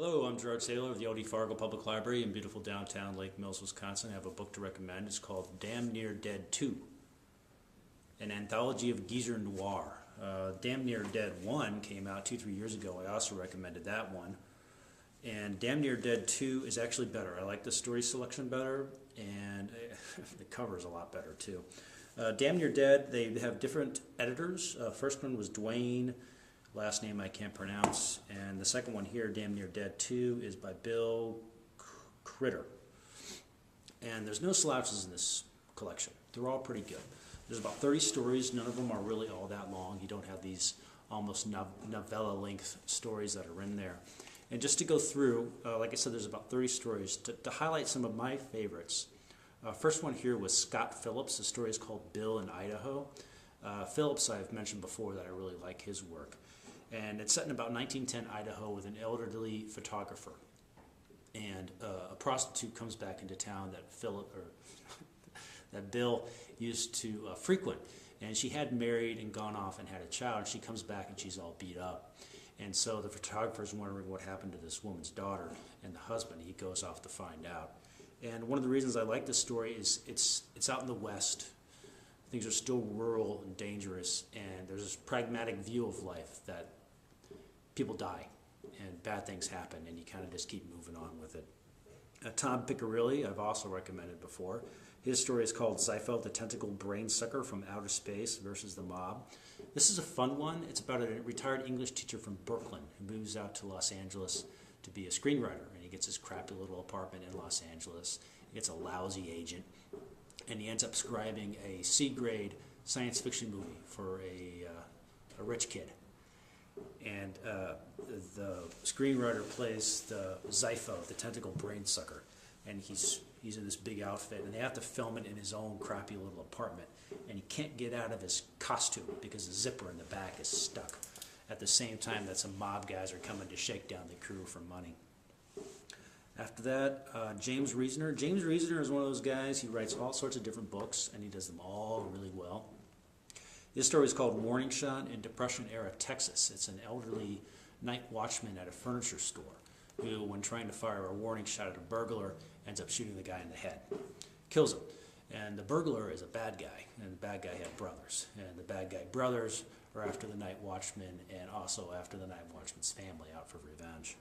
Hello, I'm Gerard Saylor of the O.D. Fargo Public Library in beautiful downtown Lake Mills, Wisconsin. I have a book to recommend. It's called Damn Near Dead 2, an anthology of geezer noir. Damn Near Dead 1 came out 2-3 years ago. I also recommended that one. And Damn Near Dead 2 is actually better. I like the story selection better, and the cover is a lot better too. Damn Near Dead, they have different editors. First one was Dwayne. Last name I can't pronounce. And the second one here, Damn Near Dead 2, is by Bill Crider. And there's no slouches in this collection. They're all pretty good. There's about 30 stories. None of them are really all that long. You don't have these almost novella-length stories that are in there. And just to go through, like I said, there's about 30 stories. To highlight some of my favorites, first one here was Scott Phillips. The story is called Bill in Idaho. Phillips, I've mentioned before that I really like his work. And it's set in about 1910 Idaho with an elderly photographer. And a prostitute comes back into town that Bill used to frequent. And she had married and gone off and had a child. And she comes back and she's all beat up. And so the photographer's wondering what happened to this woman's daughter and the husband. He goes off to find out. And one of the reasons I like this story is it's out in the West. Things are still rural and dangerous, and there's this pragmatic view of life that people die and bad things happen, and you kind of just keep moving on with it. Tom Piccirilli, I've also recommended before. His story is called Zypho, the Tentacle Brain Sucker from Outer Space versus the Mob. This is a fun one. It's about a retired English teacher from Brooklyn who moves out to Los Angeles to be a screenwriter, and he gets his crappy little apartment in Los Angeles. He gets a lousy agent, and he ends up scribing a C-grade science fiction movie for a rich kid. And the screenwriter plays the Zypho, the tentacle brain sucker, and he's in this big outfit, and they have to film it in his own crappy little apartment, and he can't get out of his costume because the zipper in the back is stuck. At the same time that some mob guys are coming to shake down the crew for money. After that, James Reasoner. James Reasoner is one of those guys. He writes all sorts of different books, and he does them all really well. His story is called Warning Shot in Depression-era Texas. It's an elderly night watchman at a furniture store who, when trying to fire a warning shot at a burglar, ends up shooting the guy in the head. Kills him. And the burglar is a bad guy, and the bad guy had brothers. And the bad guy brothers are after the night watchman and also after the night watchman's family out for revenge.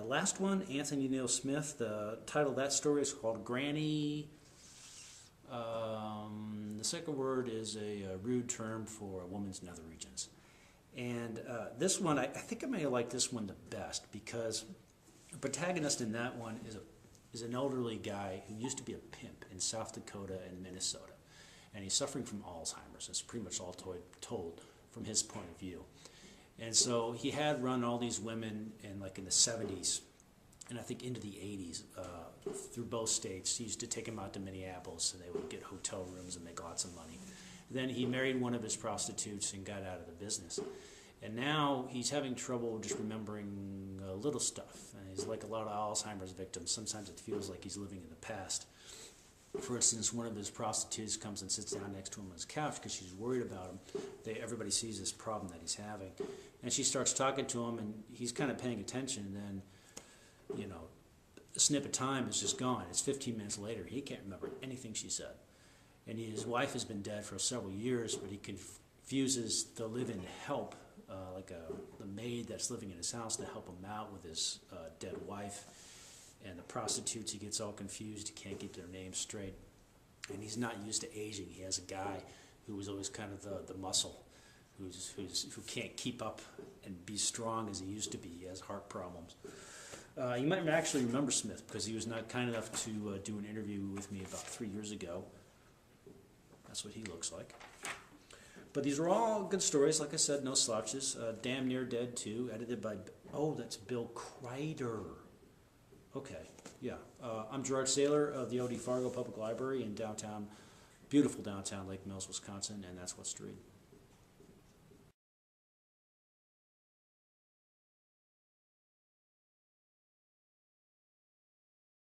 Last one, Anthony Neal Smith. The title of that story is called Granny. The second word is a rude term for a woman's nether regions. And this one, I think I may like this one the best because the protagonist in that one is an elderly guy who used to be a pimp in South Dakota and Minnesota. And he's suffering from Alzheimer's. It's pretty much all told from his point of view. And so he had run all these women in the 70s and I think into the 80s through both states. He used to take them out to Minneapolis and they would get hotel rooms and make lots of money. Then he married one of his prostitutes and got out of the business. And now he's having trouble just remembering little stuff. And he's like a lot of Alzheimer's victims. Sometimes it feels like he's living in the past. For instance, one of his prostitutes comes and sits down next to him on his couch because she's worried about him. Everybody sees this problem that he's having. And she starts talking to him, and he's kind of paying attention. And then, a snip of time is just gone. It's 15 minutes later. He can't remember anything she said. And his wife has been dead for several years, but he confuses the live-in help, the maid that's living in his house, to help him out with his dead wife. And the prostitutes, he gets all confused. He can't get their names straight. And he's not used to aging. He has a guy who was always kind of the muscle, who can't keep up and be strong as he used to be. He has heart problems. You might actually remember Smith because he was not kind enough to do an interview with me about 3 years ago. That's what he looks like. But these are all good stories. Like I said, no slouches. Damn Near Dead 2, edited by, that's Bill Crider. Okay, yeah. I'm Gerard Saylor of the O.D. Fargo Public Library in beautiful downtown Lake Mills, Wisconsin, and that's what's to read.